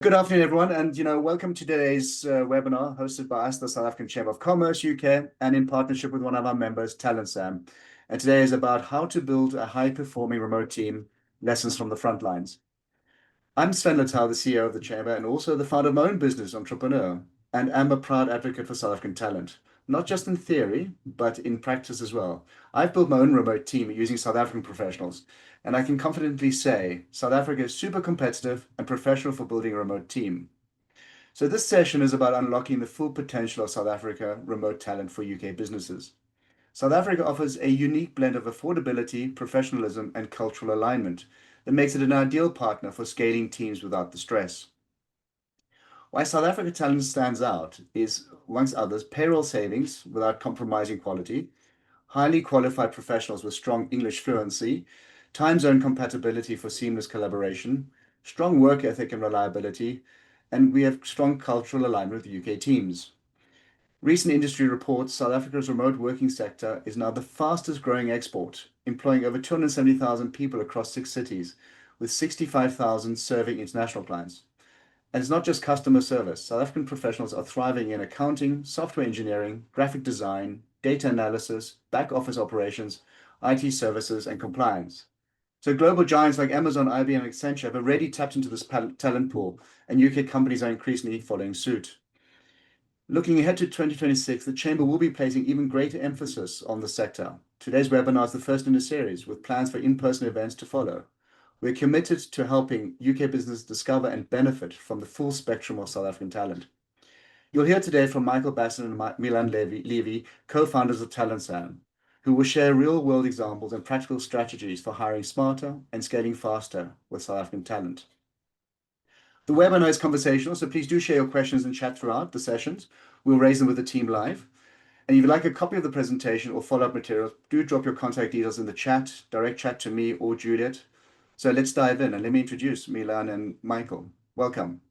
Good afternoon, everyone, and welcome to today's webinar hosted by us, the South African Chamber of Commerce UK, and in partnership with one of our members, TalentSam. And today is about how to build a high-performing remote team, lessons from the front lines. I'm Sven Littau, the CEO of the Chamber, and also the founder of my own business, Entrepreneur, and am a proud advocate for South African talent, not just in theory, but in practice as well. I've built my own remote team using South African professionals, and I can confidently say South Africa is super competitive and professional for building a remote team. So this session is about unlocking the full potential of South Africa remote talent for UK businesses. South Africa offers a unique blend of affordability, professionalism, and cultural alignment that makes it an ideal partner for scaling teams without the stress. Why South Africa talent stands out is, amongst others, payroll savings without compromising quality, highly qualified professionals with strong English fluency, time zone compatibility for seamless collaboration, strong work ethic and reliability, and we have strong cultural alignment with UK teams. Recent industry reports South Africa's remote working sector is now the fastest growing export, employing over 270,000 people across 6 cities, with 65,000 serving international clients. And it's not just customer service. South African professionals are thriving in accounting, software engineering, graphic design, data analysis, back office operations, IT services, and compliance. So global giants like Amazon, IBM, and Accenture have already tapped into this talent pool, and UK companies are increasingly following suit. Looking ahead to 2026, the Chamber will be placing even greater emphasis on the sector. Today's webinar is the first in a series, with plans for in-person events to follow. We're committed to helping UK businesses discover and benefit from the full spectrum of South African talent. You'll hear today from Michael Basson and Milan Levy, co-founders of TalentSam, who will share real-world examples and practical strategies for hiring smarter and scaling faster with South African talent. The webinar is conversational, so please do share your questions and chat throughout the sessions. We'll raise them with the team live. And if you'd like a copy of the presentation or follow-up materials, do drop your contact details in the chat, direct chat to me or Juliet. So let's dive in, and let me introduce Milan and Michael. Welcome.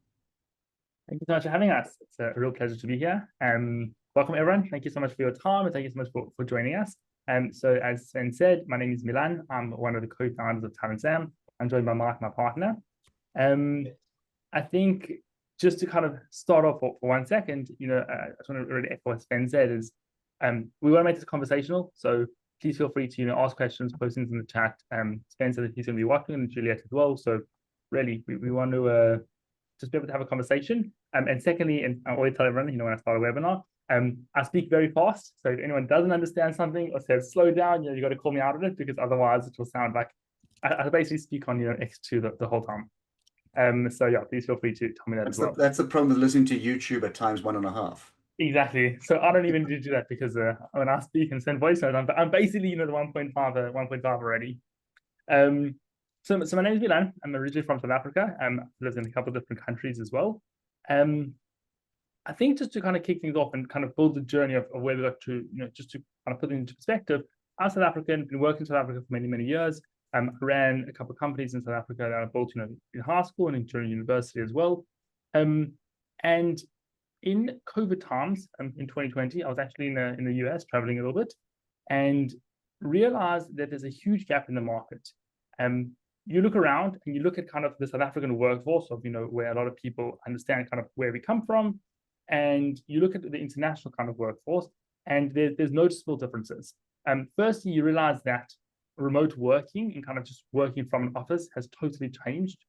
Thank you so much for having us. It's a real pleasure to be here. Welcome, everyone. Thank you so much for your time, and thank you so much for joining us. So as Sven said, my name is Milan. I'm one of the co-founders of TalentSam. I'm joined by Mark, my partner. I think just to kind of start off for 1 second, I just want to really echo what Sven said is we want to make this conversational. So please feel free to ask questions, post things in the chat. Sven said that he's going to be watching, and Juliet as well. So really, we want to just be able to have a conversation. And secondly, and I always tell everyone, when I start a webinar, I speak very fast. So if anyone doesn't understand something or says slow down, you got to call me out of it, because otherwise it will sound like I basically speak on X2 the whole time. So yeah, please feel free to tell me that as well. That's the problem with listening to YouTube at times 1.5. Exactly. So I don't even do that, because when I speak and send voice notes, I'm basically the 1.5 already. So my name is Milan. I'm originally from South Africa. I've lived in a couple of different countries as well. I think just to kind of kick things off and kind of build the journey of where we got to, just to kind of put it into perspective, I'm South African, been working in South Africa for many, many years. I ran a couple of companies in South Africa that I built, in high school and during university as well. And in COVID times, in 2020, I was actually in the US traveling a little bit, and realized that there's a huge gap in the market. You look around and you look at kind of the South African workforce of, where a lot of people understand kind of where we come from, and you look at the international kind of workforce, and there's noticeable differences. Firstly, you realize that remote working and kind of just working from an office has totally changed,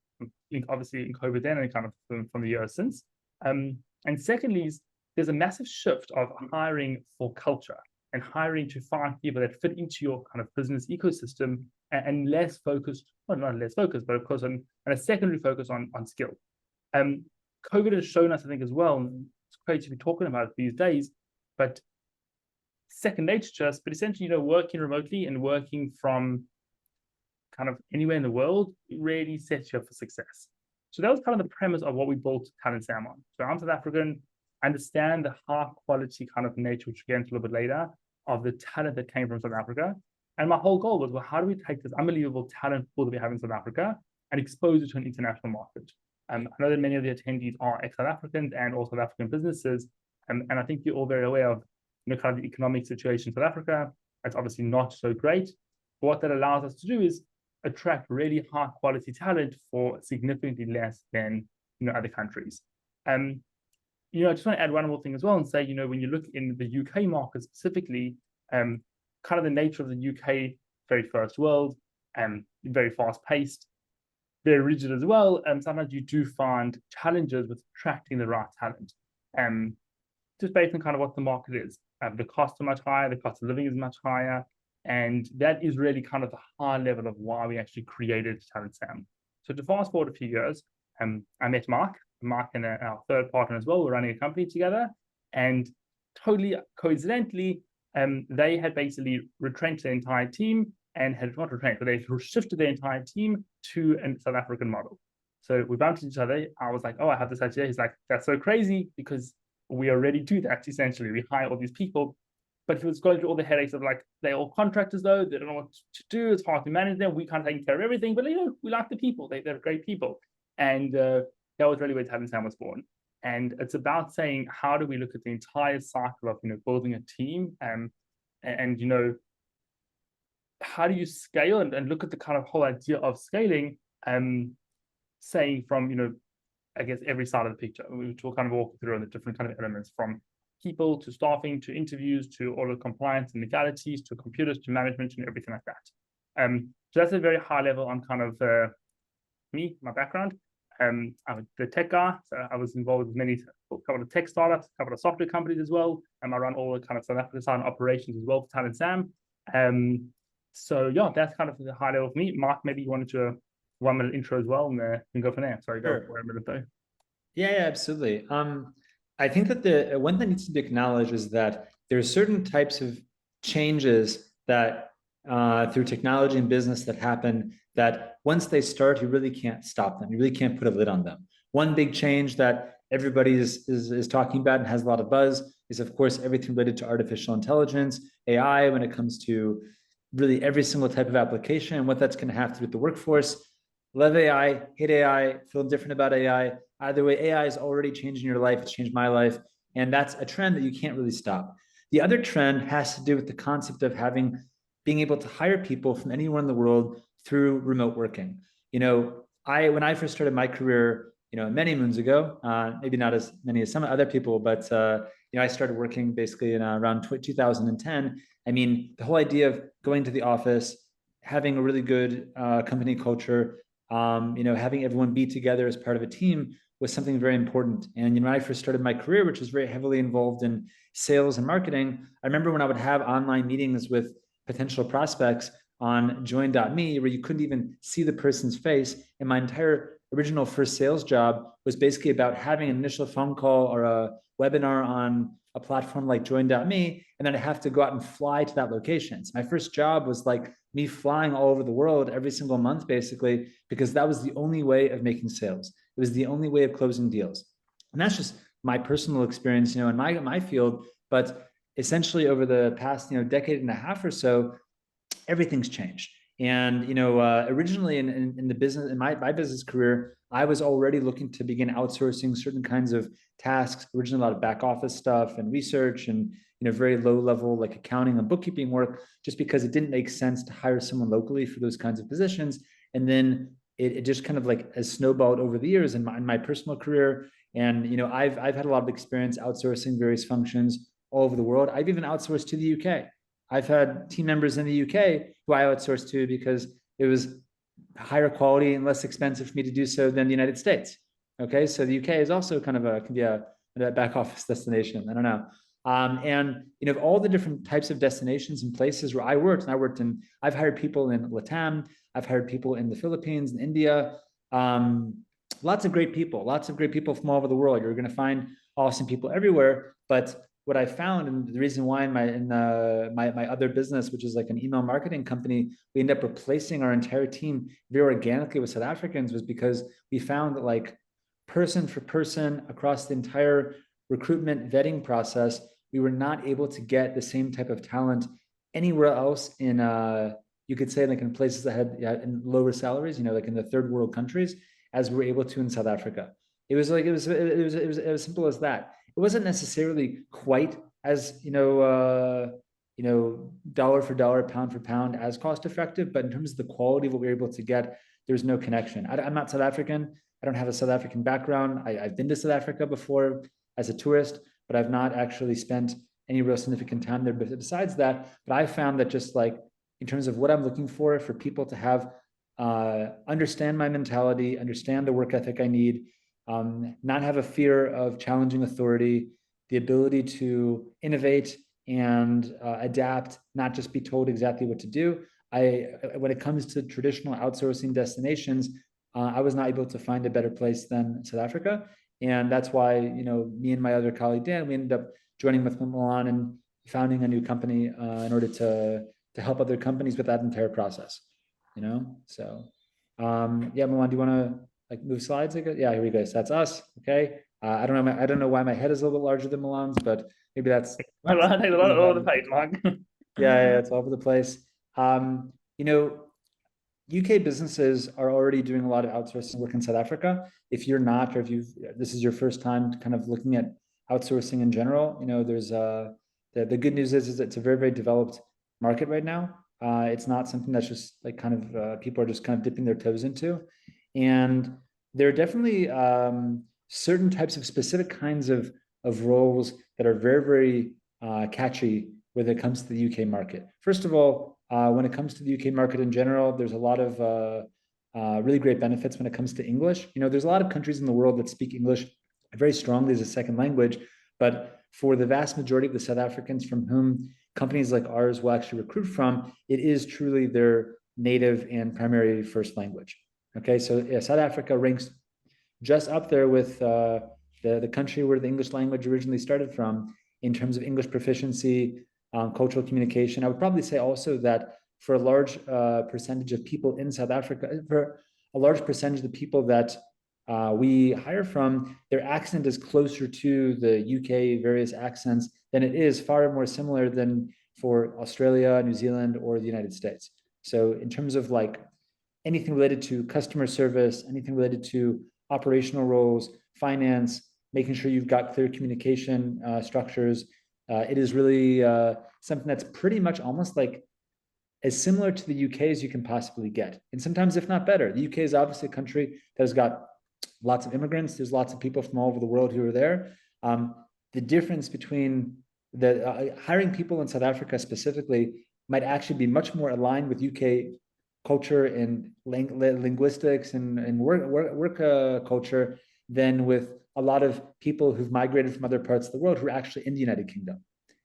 obviously in COVID then and kind of from the years since. And secondly, there's a massive shift of hiring for culture and hiring to find people that fit into your kind of business ecosystem, and less focused, well, not less focused, but of course on a secondary focus on skill. COVID has shown us, I think, as well, and it's great to be talking about it these days, but second nature to us, but essentially, working remotely and working from kind of anywhere in the world really sets you up for success. So that was kind of the premise of what we built TalentSam on. So I'm South African, understand the high quality kind of nature, which we'll get into a little bit later, of the talent that came from South Africa. And my whole goal was, well, how do we take this unbelievable talent pool that we have in South Africa and expose it to an international market? I know that many of the attendees are ex-South Africans and also South African businesses. And I think you're all very aware of kind of the economic situation in South Africa. It's obviously not so great. But what that allows us to do is attract really high quality talent for significantly less than other countries. I just want to add one more thing as well and say, when you look in the UK market specifically, kind of the nature of the UK, very first world, very fast paced, very rigid as well. Sometimes you do find challenges with attracting the right talent. Just based on kind of what the market is. The costs are much higher, the cost of living is much higher, and that is really kind of the high level of why we actually created Talent Sam. So to fast forward a few years, I met Mark and our third partner as well. We're running a company together, and totally coincidentally, they had basically retrenched the entire team and had not retrenched, but they shifted the entire team to a South African model. So we bumped into each other. I was like, oh, I have this idea. He's like, that's so crazy because we already do that essentially. We hire all these people, but he was going through all the headaches of like, they're all contractors though, they don't know what to do, it's hard to manage them, we can't take care of everything, but we like the people, they're great people. And that was really where Talent Sam was born. And it's about saying, how do we look at the entire cycle of building a team, and how do you scale and look at the kind of whole idea of scaling, saying from I guess every side of the picture, which we'll kind of walk through on the different kind of elements, from people to staffing to interviews to all of compliance and legalities to computers to management and everything like that. So that's a very high level on kind of my background. I'm the tech guy, so I was involved with a couple of tech startups, a couple of software companies as well, and I run all the kind of South African side operations as well for Talent Sam. So yeah, that's kind of the high level for me. Mark, maybe you wanted to 1 minute intro as well, and we can go from there. Sorry, go for a minute though. Yeah, absolutely. I think that the one that needs to be acknowledged is that there are certain types of changes that through technology and business that happen that once they start, you really can't stop them. You really can't put a lid on them. One big change that everybody is talking about and has a lot of buzz is, of course, everything related to artificial intelligence, AI, when it comes to really every single type of application and what that's going to have to do with the workforce. Love AI, hate AI, feel different about AI. Either way, AI is already changing your life. It's changed my life. And that's a trend that you can't really stop. The other trend has to do with the concept of being able to hire people from anywhere in the world through remote working. When I first started my career, many moons ago, maybe not as many as some other people, but I started working basically in around 2010. I mean, the whole idea of going to the office, having a really good company culture, having everyone be together as part of a team was something very important. And when I first started my career, which was very heavily involved in sales and marketing, I remember when I would have online meetings with potential prospects on join.me, where you couldn't even see the person's face. And my entire original first sales job was basically about having an initial phone call or a webinar on a platform like join.me, and then I have to go out and fly to that location. So my first job was like me flying all over the world every single month, basically, because that was the only way of making sales. It was the only way of closing deals. And that's just my personal experience, in my field. But essentially over the past, decade and a half or so, everything's changed. And originally in the business, in my business career, I was already looking to begin outsourcing certain kinds of tasks, originally a lot of back office stuff and research and very low level like accounting and bookkeeping work, just because it didn't make sense to hire someone locally for those kinds of positions. And then it just kind of like has snowballed over the years in my personal career. And I've had a lot of experience outsourcing various functions all over the world. I've even outsourced to the UK. I've had team members in the UK who I outsourced to because it was higher quality and less expensive for me to do so than the United States. Okay, so the UK is also kind of can be a back office destination. I don't know. And all the different types of destinations and places where I worked, I've hired people in Latam, I've hired people in the Philippines and India. Lots of great people from all over the world. You're going to find awesome people everywhere. But what I found, and the reason why in my other business, which is like an email marketing company, we ended up replacing our entire team very organically with South Africans, was because we found that like person for person across the entire recruitment vetting process, we were not able to get the same type of talent anywhere else in you could say like in places that had in lower salaries, like in the third world countries, as we were able to in South Africa. It was as simple as that. It wasn't necessarily quite as dollar for dollar, pound for pound as cost effective, but in terms of the quality of what we were able to get, there's no connection. I'm not South African. I don't have a South African background. I've been to South Africa before as a tourist, but I've not actually spent any real significant time there. But besides that, but I found that just like in terms of what I'm looking for people to have understand my mentality, understand the work ethic I need, not have a fear of challenging authority, the ability to innovate and adapt, not just be told exactly what to do. When it comes to traditional outsourcing destinations, I was not able to find a better place than South Africa. And that's why, me and my other colleague, Dan, we ended up joining with Milan and founding a new company in order to help other companies with that entire process, So, yeah, Milan, do you want to like move slides? Yeah, here we go. So that's us. Okay. I don't know why my head is a little bit larger than Milan's, but maybe that's a lot of the page, Mark. yeah, it's all over the place. UK businesses are already doing a lot of outsourcing work in South Africa. If you're not, or if this is your first time kind of looking at outsourcing in general, there's the good news is it's a very, very developed market right now. It's not something that's just like kind of people are just kind of dipping their toes into. And there are definitely certain types of specific kinds of roles that are very, very catchy when it comes to the UK market. First of all, when it comes to the UK market in general, there's a lot of really great benefits when it comes to English. There's a lot of countries in the world that speak English very strongly as a second language, but for the vast majority of the South Africans from whom companies like ours will actually recruit from, it is truly their native and primary first language. Okay, so yeah, South Africa ranks just up there with the country where the English language originally started from in terms of English proficiency, cultural communication. I would probably say also that for a large percentage of people in South Africa, for a large percentage of the people that we hire from, their accent is closer to the UK various accents than it is far more similar than for Australia, New Zealand, or the United States. So in terms of like anything related to customer service, anything related to operational roles, finance, making sure you've got clear communication structures, it is really something that's pretty much almost like as similar to the UK as you can possibly get. And sometimes, if not better, the UK is obviously a country that has got lots of immigrants. There's lots of people from all over the world who are there. The difference between the hiring people in South Africa specifically might actually be much more aligned with UK culture and linguistics and work culture than with a lot of people who've migrated from other parts of the world who are actually in the United Kingdom.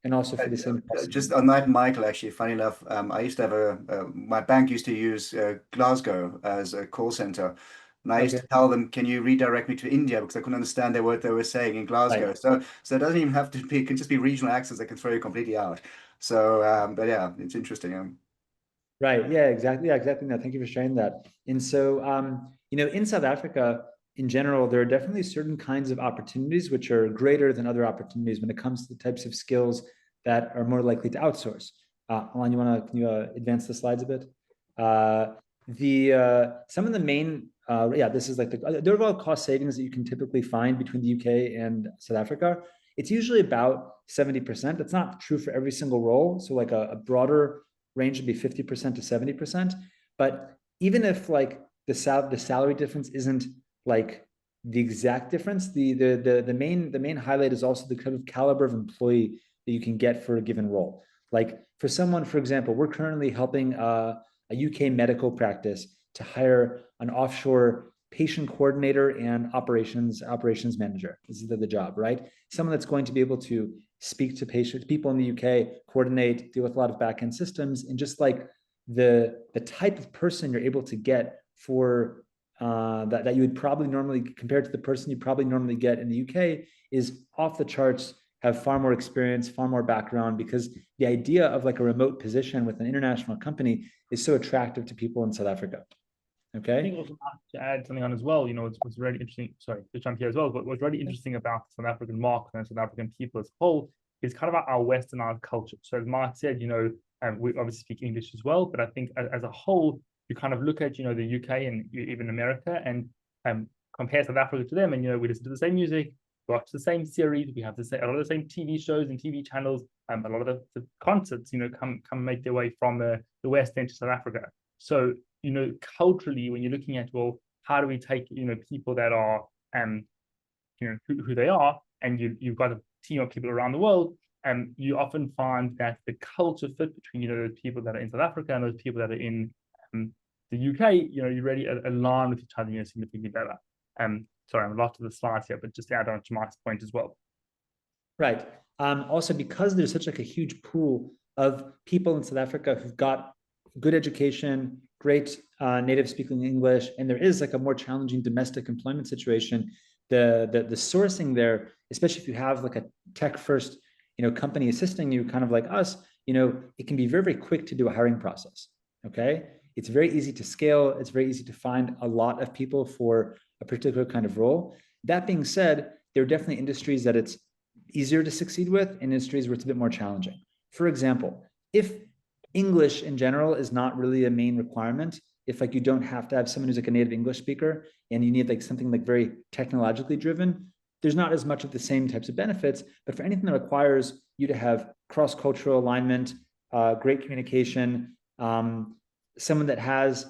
And also for the same just on that, Michael, actually, funny enough, I used to have my bank used to use Glasgow as a call center. And I used to tell them, can you redirect me to India? Because I couldn't understand what they were saying in Glasgow. Right. So it doesn't even have to be, it can just be regional accents that can throw you completely out. So, but yeah, it's interesting. Right. Yeah, exactly. Yeah, exactly. No, thank you for sharing that. And so, in South Africa, in general, there are definitely certain kinds of opportunities which are greater than other opportunities when it comes to the types of skills that are more likely to outsource. Alan, can you advance the slides a bit? Some of the main, this is like the overall cost savings that you can typically find between the UK and South Africa. It's usually about 70%. That's not true for every single role. So like a broader range would be 50% to 70%. But even if like the salary difference isn't like the exact difference, the main highlight is also the kind of caliber of employee that you can get for a given role. Like for someone, for example, we're currently helping a UK medical practice to hire an offshore patient coordinator and operations manager. This is the job, right? Someone that's going to be able to speak to people in the UK, coordinate, deal with a lot of back-end systems, and just like the type of person you're able to get for that you would probably normally, compared to the person you probably normally get in the UK, is off the charts, have far more experience, far more background, because the idea of like a remote position with an international company is so attractive to people in South Africa. Okay. I think also to add something on as well, what's really interesting, sorry, to jump here as well, but what's really interesting about the South African market and South African people as a whole is kind of our westernized culture. So as Mark said, we obviously speak English as well, but I think as a whole, you kind of look at, the UK and even America and compare South Africa to them, and, we listen to the same music, watch the same series, we have a lot of the same TV shows and TV channels, a lot of the concerts, come make their way from the West into South Africa. So, culturally, when you're looking at, well, how do we take, people that are, who they are, and you've got a team of people around the world, and you often find that the culture fit between, those people that are in South Africa and those people that are in the UK, you really align with each other, significantly better. Sorry, I'm a lot to the slides here, but just to add on to Mike's point as well. Right. Also, because there's such like a huge pool of people in South Africa who've got good education, great native speaking English, and there is like a more challenging domestic employment situation, the sourcing there, especially if you have like a tech first, company assisting you, kind of like us, it can be very, very quick to do a hiring process. Okay. It's very easy to scale. It's very easy to find a lot of people for a particular kind of role. That being said, there are definitely industries that it's easier to succeed with, and industries where it's a bit more challenging. For example, if English in general is not really a main requirement, if like you don't have to have someone who's like a native English speaker and you need like something like very technologically driven, there's not as much of the same types of benefits. But for anything that requires you to have cross-cultural alignment, great communication, someone that has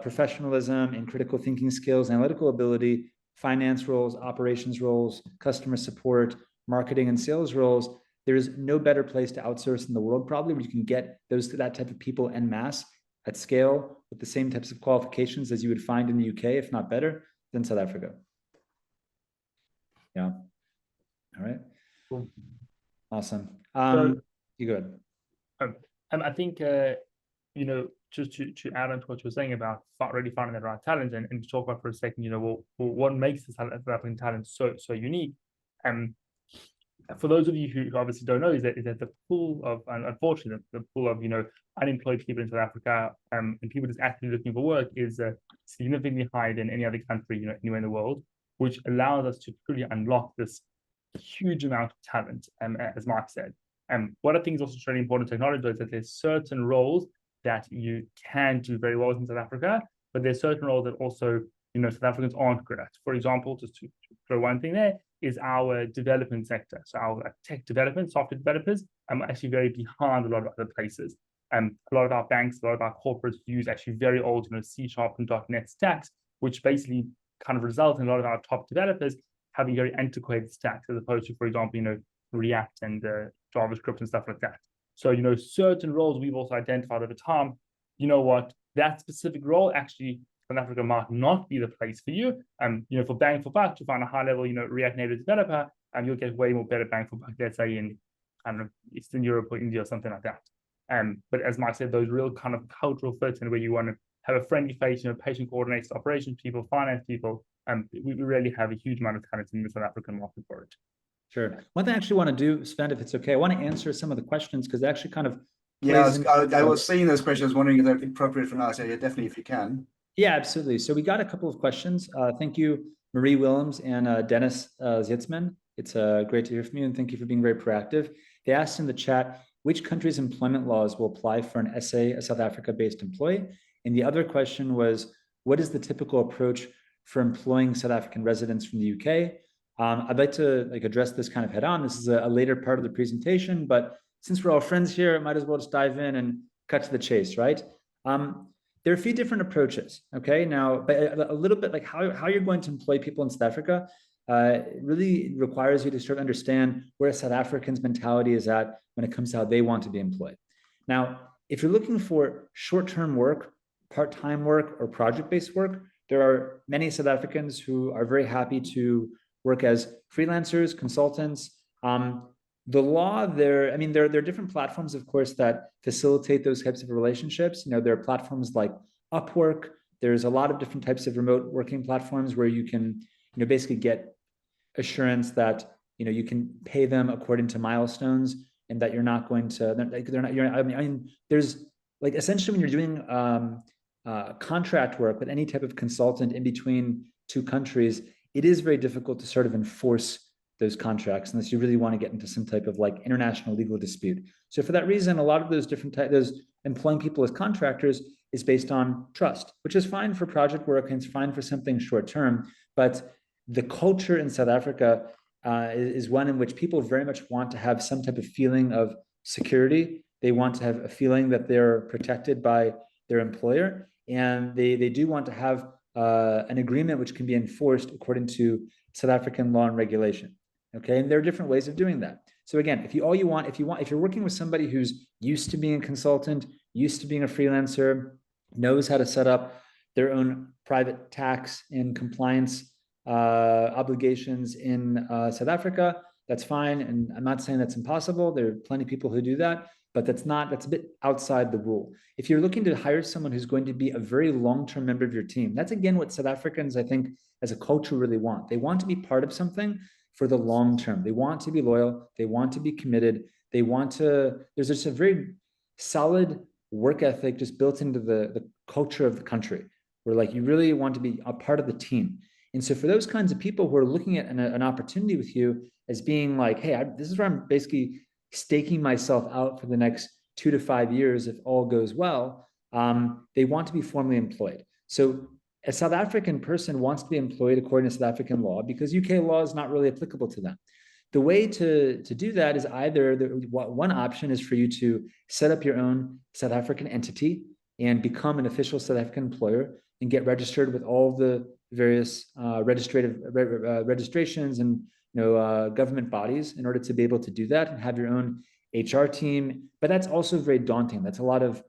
professionalism and critical thinking skills, analytical ability, finance roles, operations roles, customer support, marketing and sales roles, there's no better place to outsource in the world probably where you can get that type of people en masse at scale with the same types of qualifications as you would find in the UK, if not better, than South Africa. Yeah. All right. Cool. Awesome. So, you go ahead. I think, just to add on to what you were saying about really finding the right talent, and to talk about for a second, what makes the South African talent so unique. For those of you who obviously don't know, is that the pool of, unfortunately, the pool of unemployed people in South Africa, and people just actively looking for work is significantly higher than any other country, anywhere in the world, which allows us to truly unlock this huge amount of talent. As Mark said, what I think is also really important to acknowledge is that there's certain roles that you can do very well in South Africa, but there's certain roles that also South Africans aren't good at. For example, just to throw one thing there, is our development sector. So our tech development, software developers, are actually very behind a lot of other places. A lot of our banks, a lot of our corporates use actually very old, C# and .NET stacks, which basically kind of result in a lot of our top developers having very antiquated stacks, as opposed to, for example, React and JavaScript and stuff like that. So, certain roles we've also identified over time, that specific role actually South Africa might not be the place for you. For bang for buck, to find a high level, React Native developer, you'll get way more better bang for buck, let's say in, I don't know, Eastern Europe or India or something like that. But as Mike said, those real kind of cultural fits and where you want to have a friendly face, patient coordinators, operations people, finance people, we really have a huge amount of talent in the South African market for it. Sure. One thing I actually want to do, Sven, if it's okay, I want to answer some of the questions because it actually kind of I was seeing those questions, wondering if they're appropriate for now. So yeah, definitely if you can. Yeah, absolutely. So we got a couple of questions. Thank you, Marie Willems and Dennis Zitzman. It's great to hear from you, and thank you for being very proactive. They asked in the chat, which country's employment laws will apply for an SA, a South Africa-based employee? And the other question was, what is the typical approach for employing South African residents from the UK? I'd like to address this kind of head on. This is a later part of the presentation, but since we're all friends here, I might as well just dive in and cut to the chase, right? There are a few different approaches, okay? Now, but a little bit like how you're going to employ people in South Africa really requires you to sort of understand where South Africans' mentality is at when it comes to how they want to be employed. Now, if you're looking for short-term work, part-time work, or project-based work, there are many South Africans who are very happy to work as freelancers, consultants. The law there, there are different platforms, of course, that facilitate those types of relationships. There are platforms like Upwork. There's a lot of different types of remote working platforms where you can, basically get assurance that, you can pay them according to milestones and that you're not going to, there's essentially when you're doing contract work with any type of consultant in between two countries, it is very difficult to sort of enforce those contracts unless you really want to get into some type of international legal dispute. So for that reason, a lot of those those employing people as contractors is based on trust, which is fine for project work and it's fine for something short term. But the culture in South Africa is one in which people very much want to have some type of feeling of security. They want to have a feeling that they're protected by their employer, and they do want to have an agreement which can be enforced according to South African law and regulation. Okay, and there are different ways of doing that. So again, if you're working with somebody who's used to being a consultant, used to being a freelancer, knows how to set up their own private tax and compliance obligations in South Africa, that's fine. And I'm not saying that's impossible. There are plenty of people who do that, but that's a bit outside the rule. If you're looking to hire someone who's going to be a very long-term member of your team, that's again what South Africans, I think, as a culture really want. They want to be part of something for the long term. They want to be loyal. They want to be committed. There's just a very solid work ethic just built into the culture of the country, where like you really want to be a part of the team. And so for those kinds of people who are looking at an opportunity with you as being like, hey, this is where I'm basically staking myself out for the next 2 to 5 years if all goes well, they want to be formally employed. So a South African person wants to be employed according to South African law because UK law is not really applicable to them. The way to do that is either one option is for you to set up your own South African entity and become an official South African employer and get registered with all the various registrations and government bodies in order to be able to do that and have your own HR team. But that's also very daunting. That's a lot of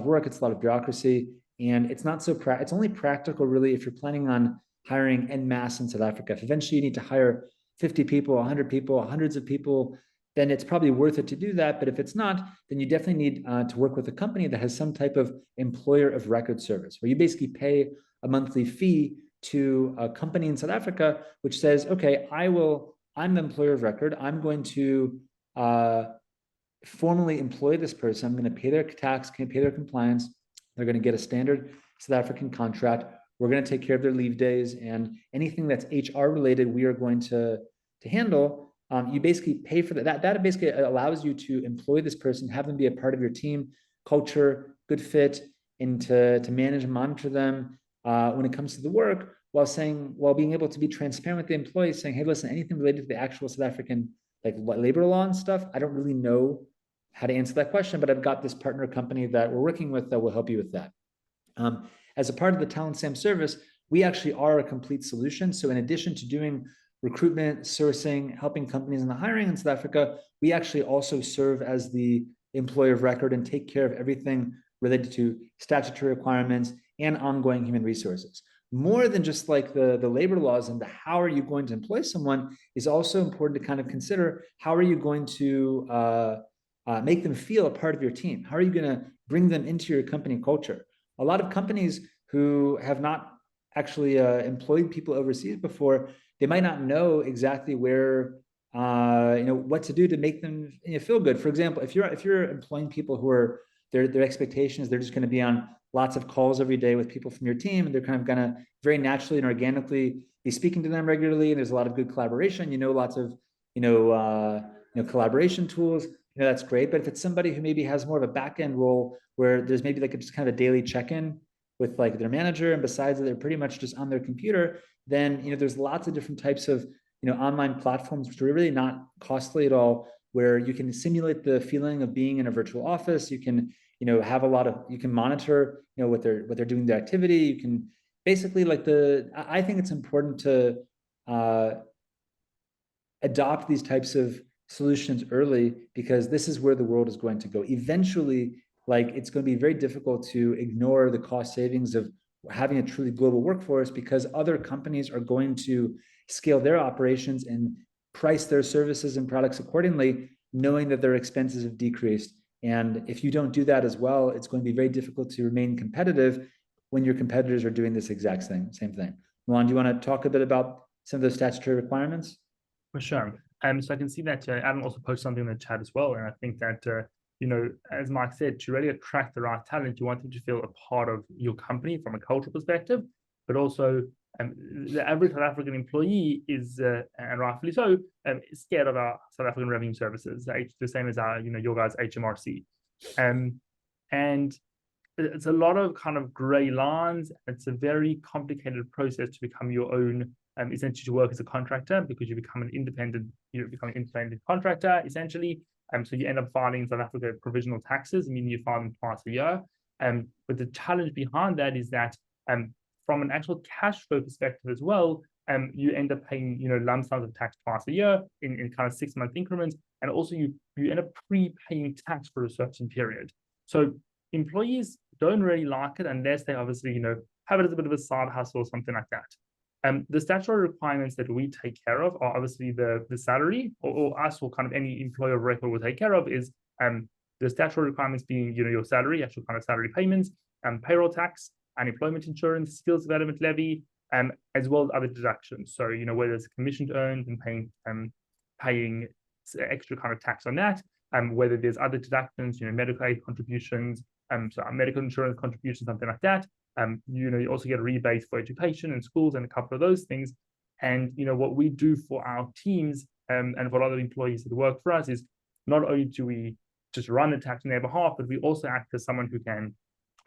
work. It's a lot of bureaucracy, and it's not so it's only practical really if you're planning on hiring en masse in South Africa. If eventually you need to hire 50 people, 100 people, hundreds of people, then it's probably worth it to do that. But if it's not, then you definitely need to work with a company that has some type of employer of record service, where you basically pay a monthly fee to a company in South Africa, which says, okay, I'm the employer of record. I'm going to formally employ this person. I'm going to pay their tax, pay their compliance. They're going to get a standard South African contract. We're going to take care of their leave days, and anything that's HR related, we are going to handle. You basically pay for that. That basically allows you to employ this person, have them be a part of your team, culture, good fit, and to manage and monitor them when it comes to the work, while being able to be transparent with the employees, saying, hey, listen, anything related to the actual South African labor law and stuff, I don't really know how to answer that question, but I've got this partner company that we're working with that will help you with that. As a part of the Talent Sam service, we actually are a complete solution. So in addition to doing recruitment, sourcing, helping companies in the hiring in South Africa, we actually also serve as the employer of record and take care of everything related to statutory requirements and ongoing human resources. More than just like the labor laws and the how are you going to employ someone is also important to kind of consider how are you going to make them feel a part of your team? How are you going to bring them into your company culture? A lot of companies who have not actually employed people overseas before, they might not know exactly where what to do to make them feel good. For example, if you're employing people who are their expectations, they're just going to be on lots of calls every day with people from your team, and they're kind of going to very naturally and organically be speaking to them regularly. And there's a lot of good collaboration. Lots of collaboration tools. That's great. But if it's somebody who maybe has more of a back-end role where there's maybe like just kind of a daily check-in with like their manager, and besides that, they're pretty much just on their computer, then there's lots of different types of online platforms which are really not costly at all, where you can simulate the feeling of being in a virtual office. You can you can monitor what they're doing, the activity. You can basically I think it's important to adopt these types of solutions early, because this is where the world is going to go. Eventually, it's going to be very difficult to ignore the cost savings of having a truly global workforce, because other companies are going to scale their operations and price their services and products accordingly, knowing that their expenses have decreased. And if you don't do that as well, it's going to be very difficult to remain competitive when your competitors are doing this exact same thing. Milan, do you want to talk a bit about some of those statutory requirements? For sure. So I can see that Adam also posted something in the chat as well. And I think that, as Mike said, to really attract the right talent, you want them to feel a part of your company from a cultural perspective, but also the average South African employee is, and rightfully so, scared of our South African revenue services, the same as our, your guys' HMRC. And it's a lot of kind of gray lines. It's a very complicated process to become your own, essentially to work as a contractor, because you become an independent contractor, essentially. So you end up filing in South Africa provisional taxes, meaning you file them twice a year. But the challenge behind that is that from from an actual cash flow perspective as well, you end up paying, lump sums of tax twice a year in kind of 6-month increments. And also you end up prepaying tax for a certain period. So employees don't really like it unless they obviously, have it as a bit of a side hustle or something like that. The statutory requirements that we take care of are obviously the salary, or us, or kind of any employer of record will take care of is the statutory requirements being, your salary, actual kind of salary payments, payroll tax, unemployment insurance, skills development levy, as well as other deductions. So, whether it's commission earned and paying extra kind of tax on that, whether there's other deductions, medical aid contributions, so medical insurance contributions, something like that. You also get a rebate for education and schools and a couple of those things. And, what we do for our teams and for other employees that work for us is not only do we just run the tax on their behalf, but we also act as someone who can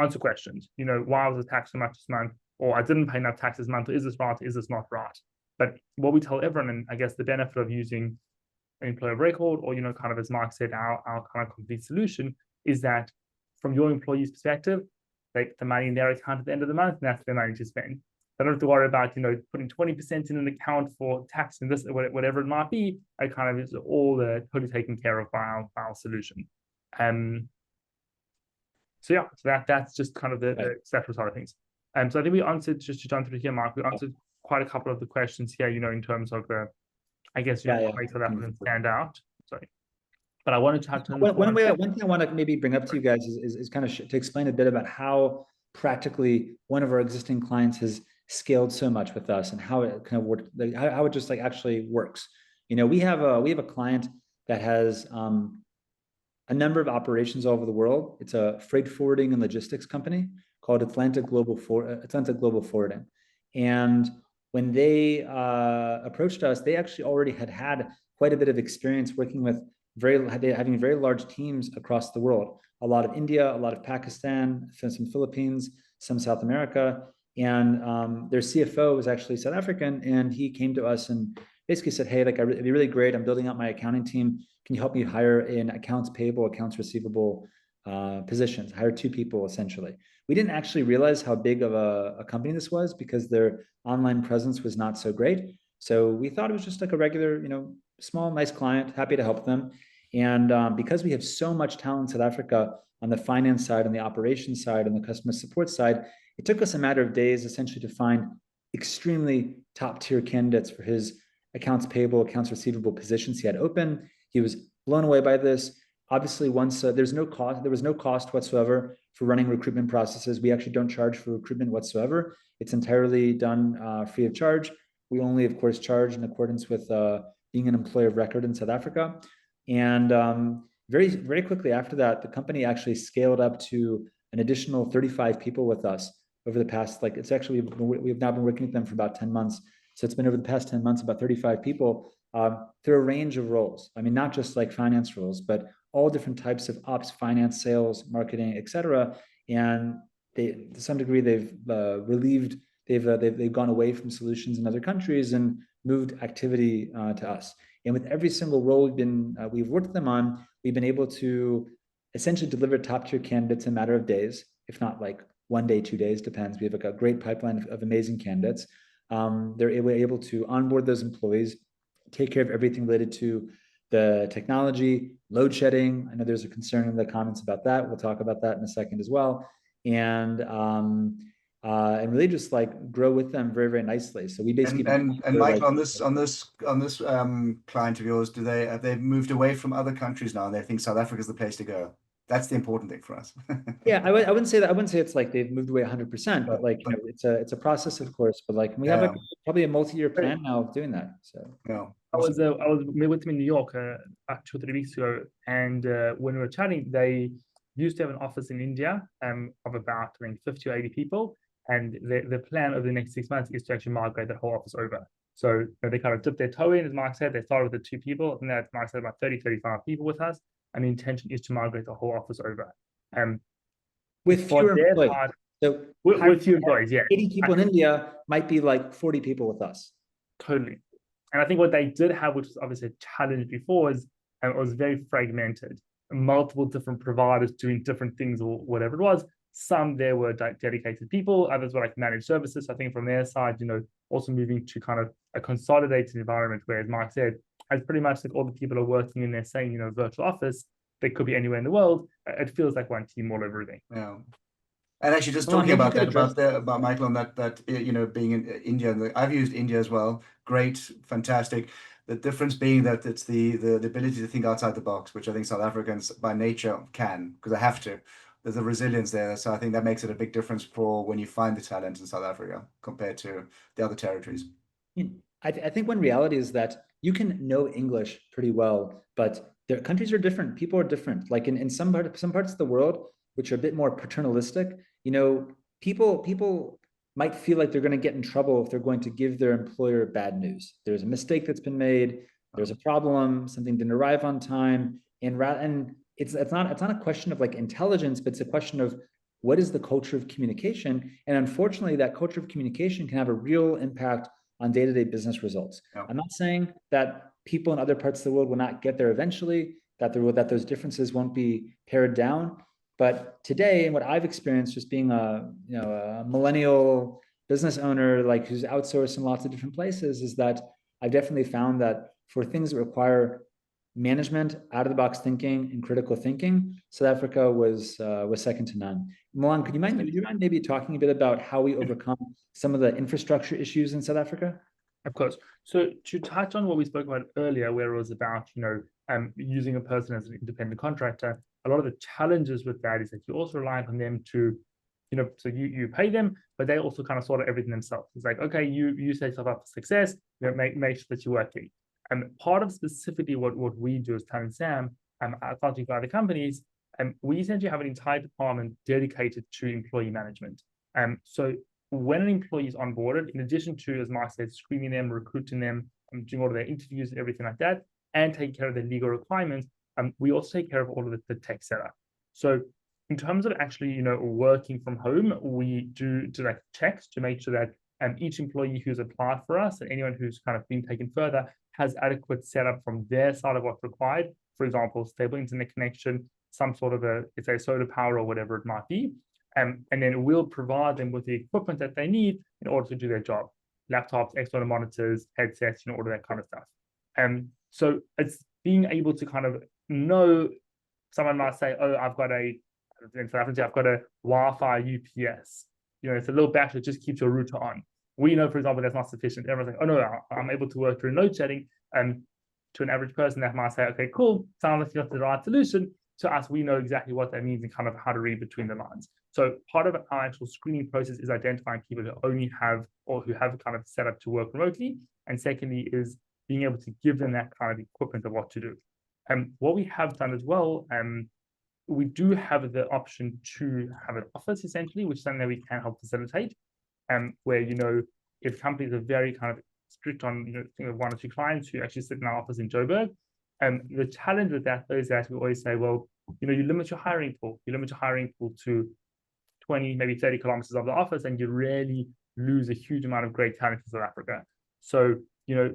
answer questions. Why was the tax so much this month? Or I didn't pay enough tax this month. Or is this right? Is this not right? But what we tell everyone, and I guess the benefit of using an employer of record, or, kind of as Mark said, our kind of complete solution is that from your employee's perspective, like the money in their account at the end of the month, and that's their money to spend. They don't have to worry about, putting 20% in an account for tax and this, whatever it might be. It kind of is all totally taken care of by our solution. So yeah, so that's just kind of the statutory side of things. So I think we answered, just to jump through here, Mark, we answered quite a couple of the questions here, in terms of the, I guess, what makes South African stand out. Sorry. But I wanted to touch on one thing I want to maybe bring up to you guys is kind of to explain a bit about how practically one of our existing clients has scaled so much with us and how it kind of worked, how it just like actually works. We have a client that has a number of operations all over the world. It's a freight forwarding and logistics company called Atlantic Global Forwarding. And when they approached us, they actually already had quite a bit of experience working with having very large teams across the world. A lot of India, a lot of Pakistan, some Philippines, some South America. And their CFO was actually South African, and he came to us and basically said, hey, like, it'd be really great. I'm building out my accounting team. Can you help me hire in accounts payable, accounts receivable positions, hire 2 people essentially. We didn't actually realize how big of a company this was because their online presence was not so great. So we thought it was just like a regular, small, nice client, happy to help them. And because we have so much talent in South Africa on the finance side, on the operations side, on the customer support side, it took us a matter of days essentially to find extremely top tier candidates for his accounts payable, accounts receivable positions he had open. He was blown away by this. Obviously, once there was no cost whatsoever for running recruitment processes. We actually don't charge for recruitment whatsoever. It's entirely done free of charge. We only, of course, charge in accordance with being an employer of record in South Africa. And very, very quickly after that, the company actually scaled up to an additional 35 people with us over the past, it's actually, we've now been working with them for about 10 months. So it's been over the past 10 months, about 35 people through a range of roles. I mean, not just like finance roles, but all different types of ops, finance, sales, marketing, et cetera. And they, to some degree, they've gone away from solutions in other countries and moved activity to us. And with every single role we've worked with them on, we've been able to essentially deliver top tier candidates in a matter of days, if not like 1 day, 2 days, depends. We have like a great pipeline of amazing candidates. They're able to onboard those employees, take care of everything related to the technology, load shedding. I know there's a concern in the comments about that. We'll talk about that in a second as well. And really just like grow with them very, very nicely. So we basically and Michael, on this client of yours, have they moved away from other countries now and they think South Africa is the place to go? That's the important thing for us. Yeah, I wouldn't say that. I wouldn't say it's like they've moved away 100%, but like, it's a process, of course. But like we have like probably a multi-year plan now of doing that. So yeah. I was with them in New York 2 or 3 weeks ago, and when we were chatting, they used to have an office in India of about, I think, 50 or 80 people, and the plan over the next 6 months is to actually migrate that whole office over. So they kind of dipped their toe in, as Mark said. They started with the 2 people, and that Mark said about 35 people with us, and the intention is to migrate the whole office over. With fewer employees. So with fewer employees, yeah. 80 people in India might be like 40 people with us. Totally. And I think what they did have, which was obviously a challenge before, is it was very fragmented. Multiple different providers doing different things or whatever it was. Some there were dedicated people, others were like managed services. I think from their side, also moving to kind of a consolidated environment where, as Mark said, as pretty much like all the people are working in their same, virtual office, they could be anywhere in the world. It feels like one team all over again. Yeah. And actually, just Well, talking maybe you about could that, address. about Michael, and that being in India, I've used India as well. Great, fantastic. The difference being that it's the ability to think outside the box, which I think South Africans by nature can, because they have to. There's a resilience there, so I think that makes it a big difference for when you find the talent in South Africa compared to the other territories. I think one reality is that you can know English pretty well, but their countries are different. People are different. Like in some parts of the world, which are a bit more paternalistic, people might feel like they're going to get in trouble if they're going to give their employer bad news. There's a mistake that's been made. There's a problem. Something didn't arrive on time, and it's not a question of like intelligence, but it's a question of what is the culture of communication. And unfortunately, that culture of communication can have a real impact on day-to-day business results. Yeah. I'm not saying that people in other parts of the world will not get there eventually, that those differences won't be pared down. But today, and what I've experienced just being a millennial business owner, like who's outsourced in lots of different places, is that I've definitely found that for things that require management, out-of-the-box thinking, and critical thinking, South Africa was second to none. Milan, would you mind maybe talking a bit about how we overcome some of the infrastructure issues in South Africa? Of course. So to touch on what we spoke about earlier, where it was about, using a person as an independent contractor, a lot of the challenges with that is that you also rely on them to, so you pay them, but they also kind of sort of everything themselves. It's like, okay, you set yourself up for success, make sure that you're working. And part of specifically what we do as Talent Sam, consulting for other companies, we essentially have an entire department dedicated to employee management. So when an employee is onboarded, in addition to, as Mark said, screening them, recruiting them, doing all of their interviews, everything like that, and taking care of their legal requirements, we also take care of all of the tech setup. So in terms of actually, working from home, we do like checks to make sure that each employee who's applied for us and anyone who's kind of been taken further has adequate setup from their side of what's required. For example, stable internet connection, some sort of it's a solar power or whatever it might be. And then we'll provide them with the equipment that they need in order to do their job. Laptops, external monitors, headsets, all of that kind of stuff. So it's being able to kind of know, someone might say, oh, I've got a Wi-Fi UPS. It's a little battery that just keeps your router on. We know, for example, that's not sufficient. Everyone's like, oh no, I'm able to work through load shedding. To an average person, that might say, okay, cool, sounds like you got the right solution. To us, we know exactly what that means and kind of how to read between the lines. So part of our actual screening process is identifying people who only have or who have kind of set up to work remotely. And secondly is being able to give them that kind of equipment of what to do. What we have done as well, we do have the option to have an office essentially, which is something that we can help facilitate. Where, if companies are very kind of strict on, one or two clients who actually sit in our office in Joburg, the challenge with that is that we always say, well, you limit your hiring pool. You limit your hiring pool to 20, maybe 30 kilometers of the office, and you really lose a huge amount of great talent in South Africa. So,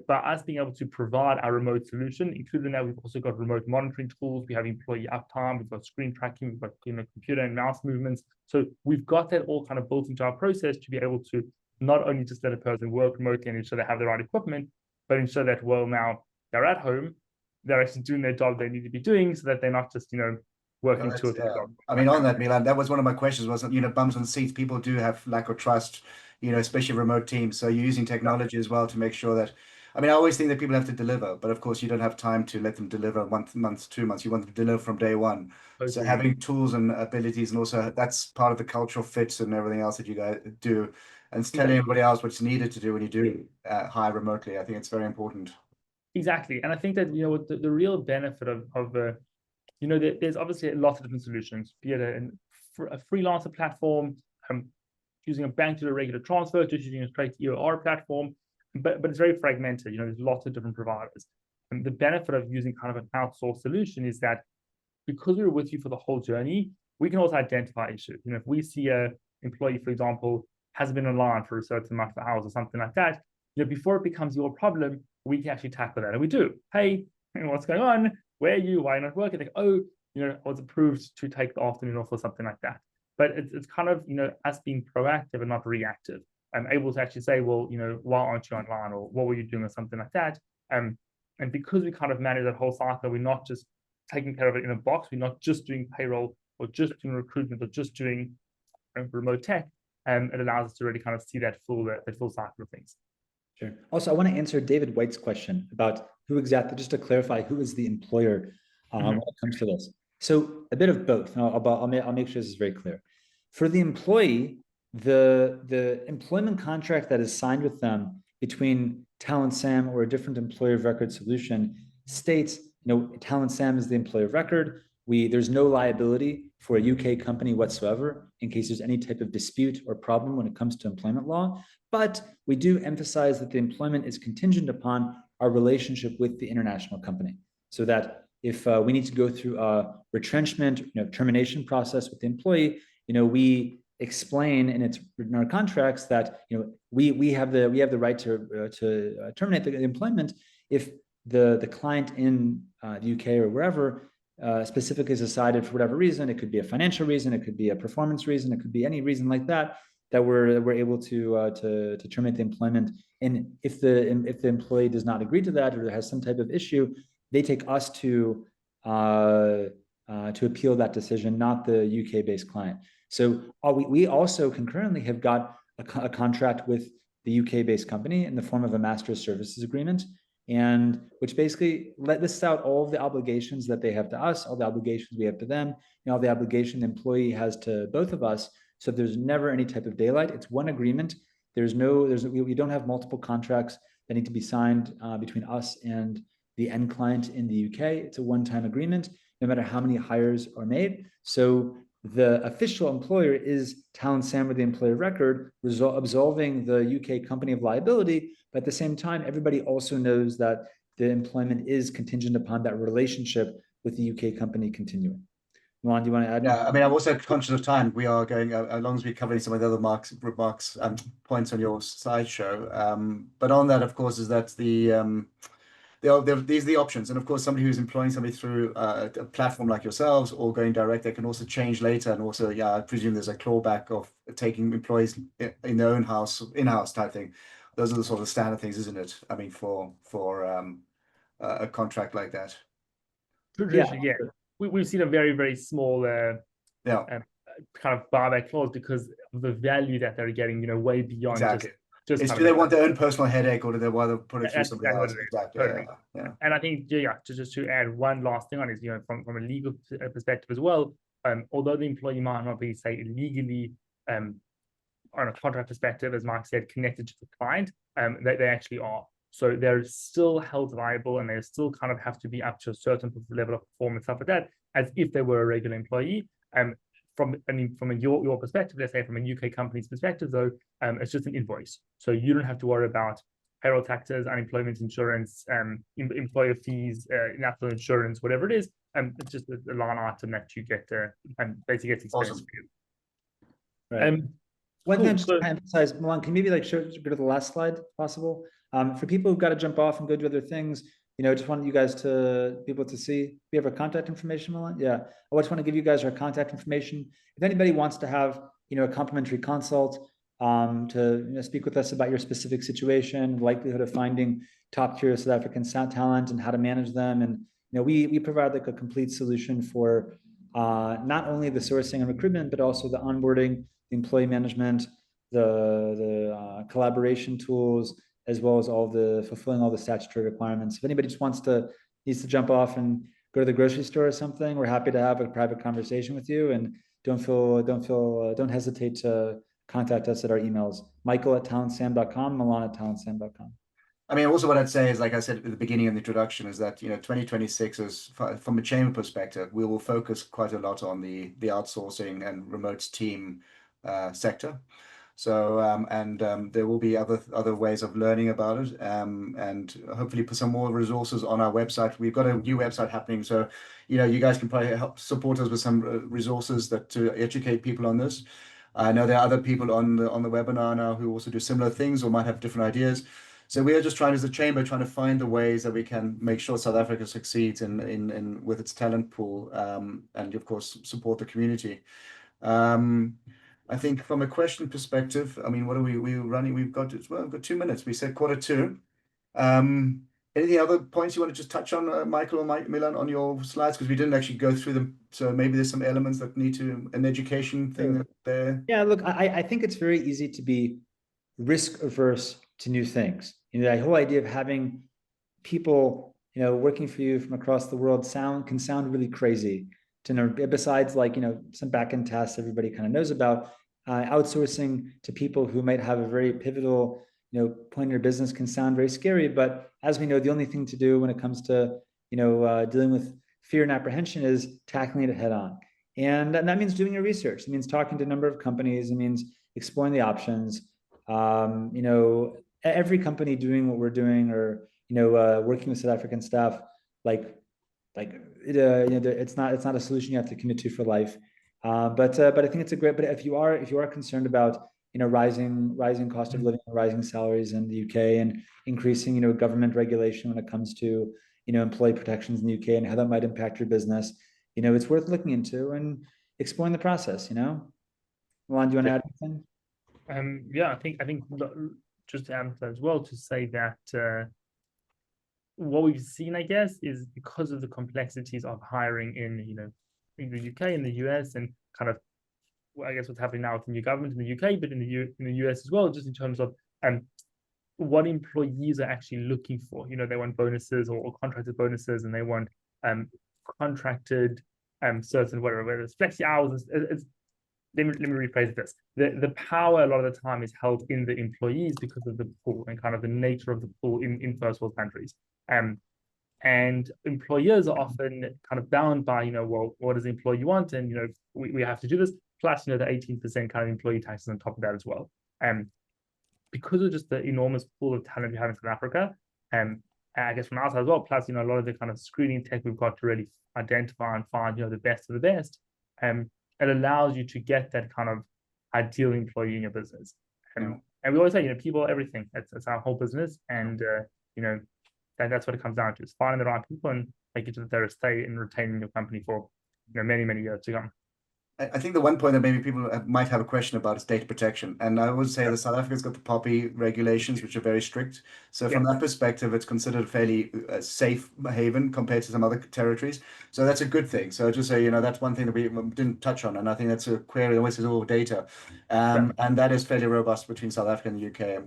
by us being able to provide our remote solution, including that, we've also got remote monitoring tools. We have employee uptime, we've got screen tracking, we've got computer and mouse movements. So we've got that all kind of built into our process to be able to not only just let a person work remotely and ensure they have the right equipment, but ensure that, well, now they're at home, they're actually doing their job they need to be doing, so that they're not just, working two or three jobs. I mean, on that, Milan, that was one of my questions, wasn't, bums on seats. People do have lack of trust, especially remote teams. So you're using technology as well to make sure that, I mean, I always think that people have to deliver, but of course you don't have time to let them deliver months, 2 months. You want them to deliver from day one. Totally. So having tools and abilities, and also that's part of the cultural fits and everything else that you guys do. And it's telling everybody else what's needed to do when you do hire remotely. I think it's very important. Exactly. And I think that, the real benefit of there's obviously lots of different solutions, be it a freelancer platform, using a bank to do a regular transfer, just using a straight EOR platform, but it's very fragmented. There's lots of different providers. And the benefit of using kind of an outsourced solution is that because we're with you for the whole journey, we can also identify issues. If we see a employee, for example, hasn't been online for a certain amount of hours or something like that, before it becomes your problem, we can actually tackle that. And we do. Hey, what's going on? Where are you? Why not working? Like, oh, I was approved to take the afternoon off or something like that. but it's kind of, us being proactive and not reactive. I'm able to actually say, well, why aren't you online, or what were you doing, or something like that. And because we kind of manage that whole cycle, we're not just taking care of it in a box. We're not just doing payroll, or just doing recruitment, or just doing remote tech. It allows us to really kind of see that full cycle of things. Sure. Also, I want to answer David White's question about who exactly, just to clarify, who is the employer when it comes to this. So a bit of both. And I'll make sure this is very clear. For the employee, the employment contract that is signed with them between Talent Sam or a different employer of record solution states, Talent Sam is the employer of record. There's no liability for a UK company whatsoever in case there's any type of dispute or problem when it comes to employment law. But we do emphasize that the employment is contingent upon our relationship with the international company, so that if we need to go through a retrenchment, termination process with the employee, we explain in our contracts that we have the right to terminate the employment if the client in the UK or wherever specifically has decided for whatever reason. It could be a financial reason, it could be a performance reason, it could be any reason like that we're able to terminate the employment. And if the employee does not agree to that, or has some type of issue, they take us to appeal that decision, not the UK-based client. So we also concurrently have got a contract with the UK-based company in the form of a master services agreement, and which basically lists out all of the obligations that they have to us, all the obligations we have to them, all the obligation the employee has to both of us. So there's never any type of daylight. It's one agreement. We don't have multiple contracts that need to be signed between us and the end client in the UK. It's a one-time agreement, no matter how many hires are made. So the official employer is Talent Sam, the employer of record, absolving the UK company of liability. But at the same time, everybody also knows that the employment is contingent upon that relationship with the UK company continuing. Milan, do you want to add? Yeah, I mean, I'm also conscious of time. We are going, as long as we're covering some of the other remarks and points on your slideshow. But on that, of course, is that these are the options. And of course, somebody who's employing somebody through a platform like yourselves or going direct, they can also change later. And also, yeah, I presume there's a clawback of taking employees in their own house, in-house type thing. Those are the sort of standard things, isn't it? I mean, for a contract like that. Traditionally, yeah. We've seen a very, very small kind of buyback clause because of the value that they're getting, way beyond exactly. just do they want their own personal headache, or do they want to put it through somebody else? Exactly. Totally. Yeah. And I think, just to add one last thing on is, from a legal perspective as well, although the employee might not be, say, legally on a contract perspective, as Mike said, connected to the client, they actually are. So they're still held liable, and they still kind of have to be up to a certain level of performance, stuff like that, as if they were a regular employee. From your perspective, let's say from a UK company's perspective, though, it's just an invoice. So you don't have to worry about payroll taxes, unemployment insurance, employer fees, national insurance, whatever it is. It's just a line item that you get and basically gets expensed awesome. for you. Right. One thing I just want to emphasize, Milan, can you maybe go to the last slide if possible? For people who've got to jump off and go do other things, just wanted you guys to be able to see. We have our contact information, Milan. Yeah, I just want to give you guys our contact information. If anybody wants to have, a complimentary consult to speak with us about your specific situation, likelihood of finding top-tier South African talent and how to manage them, and we provide like a complete solution for not only the sourcing and recruitment, but also the onboarding, the employee management, the collaboration tools, as well as fulfilling all the statutory requirements. If anybody just needs to jump off and go to the grocery store or something, we're happy to have a private conversation with you. And don't hesitate to contact us at our emails, michael@talentsam.com, milan@talentsam.com. I mean, also what I'd say is, like I said at the beginning of the introduction, is that 2026 is, from a chamber perspective, we will focus quite a lot on the outsourcing and remote team sector. So there will be other ways of learning about it, and hopefully put some more resources on our website. We've got a new website happening, so you guys can probably help support us with some resources to educate people on this. I know there are other people on the webinar now who also do similar things or might have different ideas. So we are just as a chamber, trying to find the ways that we can make sure South Africa succeeds in with its talent pool, and of course support the community. I think from a question perspective, I mean, what are we running? We've got 2 minutes. We said quarter two. Any other points you want to just touch on, Michael or Milan, on your slides? Because we didn't actually go through them. So maybe there's some elements that need to, an education thing there. Yeah, look, I think it's very easy to be risk averse to new things. The whole idea of having people, working for you from across the world can sound really crazy to know. Besides, like, some back-end tasks everybody kind of knows about, outsourcing to people who might have a very pivotal, point in your business can sound very scary. But as we know, the only thing to do when it comes to, dealing with fear and apprehension is tackling it head on. And that means doing your research. It means talking to a number of companies. It means exploring the options. Every company doing what we're doing, or working with South African staff, it's not a solution you have to commit to for life. But I think it's a great. But if you are concerned about rising cost of living, rising salaries in the UK, and increasing government regulation when it comes to employee protections in the UK and how that might impact your business, it's worth looking into and exploring the process. Milan, do you want to add anything? Yeah, I think just to add as well, to say that what we've seen, I guess, is because of the complexities of hiring in the UK and the US, and kind of, I guess, what's happening now with the new government in the UK, but in the US as well, just in terms of what employees are actually looking for. They want bonuses or contracted bonuses, and they want contracted certain whether it's flexi hours. Let me rephrase this. The power a lot of the time is held in the employees because of the pool and kind of the nature of the pool in first world countries. And employers are often kind of bound by, well, what does the employee want? And, we have to do this. Plus, the 18% kind of employee taxes on top of that as well. Because of just the enormous pool of talent we have in South Africa, I guess from our side as well, plus, a lot of the kind of screening tech we've got to really identify and find, the best of the best, it allows you to get that kind of ideal employee in your business. And we always say, people are everything. It's our whole business. And, that's what it comes down to, is finding the right people and making sure that they're stay and retaining your company for many, many years to come. I think the one point that maybe people might have a question about is data protection. And I would say that South Africa's got the POPI regulations, which are very strict. So from that perspective, it's considered a fairly safe haven compared to some other territories. So that's a good thing. So just say, that's one thing that we didn't touch on. And I think that's a query always is all data. And that is fairly robust between South Africa and the UK.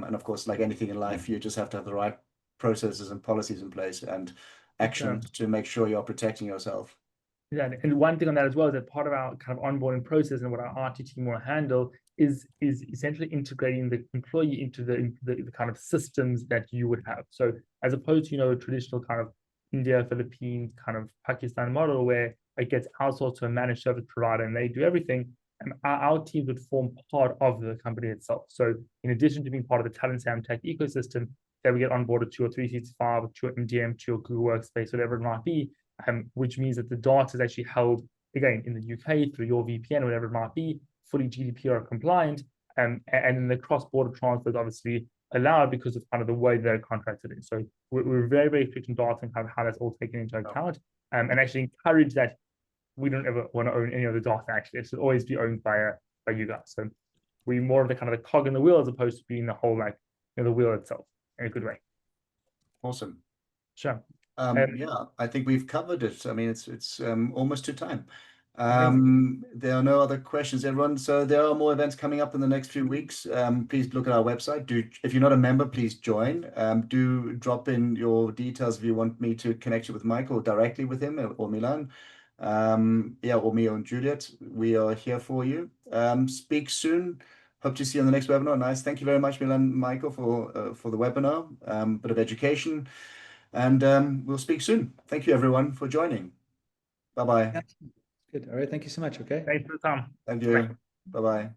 And of course, like anything in life, you just have to have the right processes and policies in place and actions to make sure you're protecting yourself. Yeah, and one thing on that as well is that part of our kind of onboarding process and what our RT team will handle is essentially integrating the employee into the kind of systems that you would have. So as opposed to a traditional kind of India, Philippines, kind of Pakistan model where it gets outsourced to a managed service provider and they do everything, and our teams would form part of the company itself. So in addition to being part of the TalentSam tech ecosystem, that we get onboarded to your 365, to your MDM, to your Google Workspace, whatever it might be. Which means that the data is actually held, again, in the UK through your VPN, whatever it might be, fully GDPR compliant, and then the cross-border transfer is obviously allowed because of kind of the way they're contracted in. So we're very, very strict on data and kind of how that's all taken into account, and actually encourage that we don't ever want to own any of the data, actually. It should always be owned by you guys. So we're more of the kind of the cog in the wheel as opposed to being the whole, the wheel itself in a good way. Awesome. Sure. Yeah, I think we've covered it. I mean, it's almost to time. There are no other questions, everyone. So there are more events coming up in the next few weeks. Please look at our website. If you're not a member, please join. Do drop in your details if you want me to connect you with Michael directly with him or Milan. Or me and Juliet. We are here for you. Speak soon. Hope to see you on the next webinar. Nice. Thank you very much, Milan, Michael, for the webinar. Bit of education. And we'll speak soon. Thank you, everyone, for joining. Bye-bye. Good. All right. Thank you so much. Okay. Thanks for the time. Thank you. Bye-bye.